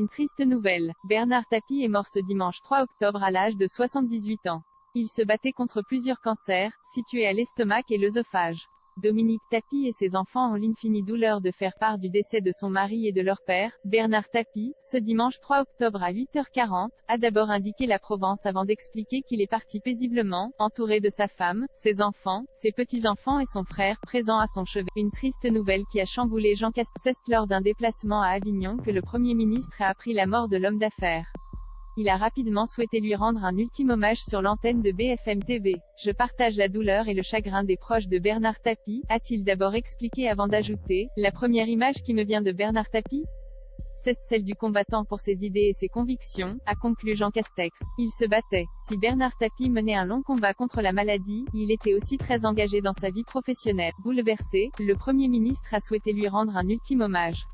Une triste nouvelle. Bernard Tapie est mort ce dimanche 3 octobre à l'âge de 78 ans. Il se battait contre plusieurs cancers, situés à l'estomac et l'œsophage. Dominique Tapie et ses enfants ont l'infinie douleur de faire part du décès de son mari et de leur père, Bernard Tapie, ce dimanche 3 octobre à 8h40, a d'abord indiqué la Provence avant d'expliquer qu'il est parti paisiblement, entouré de sa femme, ses enfants, ses petits-enfants et son frère, présent à son chevet. Une triste nouvelle qui a chamboulé Jean Castex lors d'un déplacement à Avignon que le Premier ministre a appris la mort de l'homme d'affaires. Il a rapidement souhaité lui rendre un ultime hommage sur l'antenne de BFM TV. Je partage la douleur et le chagrin des proches de Bernard Tapie, a-t-il d'abord expliqué avant d'ajouter, la première image qui me vient de Bernard Tapie, c'est celle du combattant pour ses idées et ses convictions, a conclu Jean Castex. Il se battait. Si Bernard Tapie menait un long combat contre la maladie, il était aussi très engagé dans sa vie professionnelle. Bouleversé, le Premier ministre a souhaité lui rendre un ultime hommage.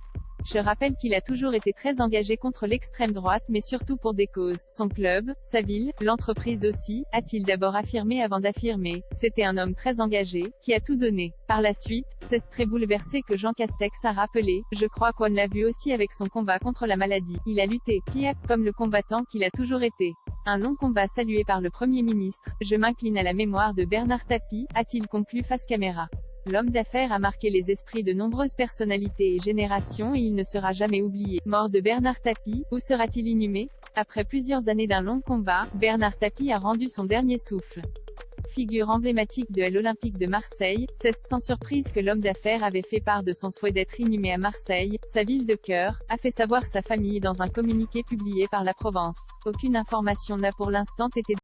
Je rappelle qu'il a toujours été très engagé contre l'extrême droite mais surtout pour des causes, son club, sa ville, l'entreprise aussi, a-t-il d'abord affirmé avant d'affirmer. C'était un homme très engagé, qui a tout donné. Par la suite, c'est très bouleversé que Jean Castex a rappelé, je crois qu'on l'a vu aussi avec son combat contre la maladie. Il a lutté, pire, comme le combattant qu'il a toujours été. Un long combat salué par le Premier ministre, je m'incline à la mémoire de Bernard Tapie, a-t-il conclu face caméra. L'homme d'affaires a marqué les esprits de nombreuses personnalités et générations et il ne sera jamais oublié. Mort de Bernard Tapie, où sera-t-il inhumé? Après plusieurs années d'un long combat, Bernard Tapie a rendu son dernier souffle. Figure emblématique de l'Olympique de Marseille, c'est sans surprise que l'homme d'affaires avait fait part de son souhait d'être inhumé à Marseille, sa ville de cœur, a fait savoir sa famille dans un communiqué publié par la Provence. Aucune information n'a pour l'instant été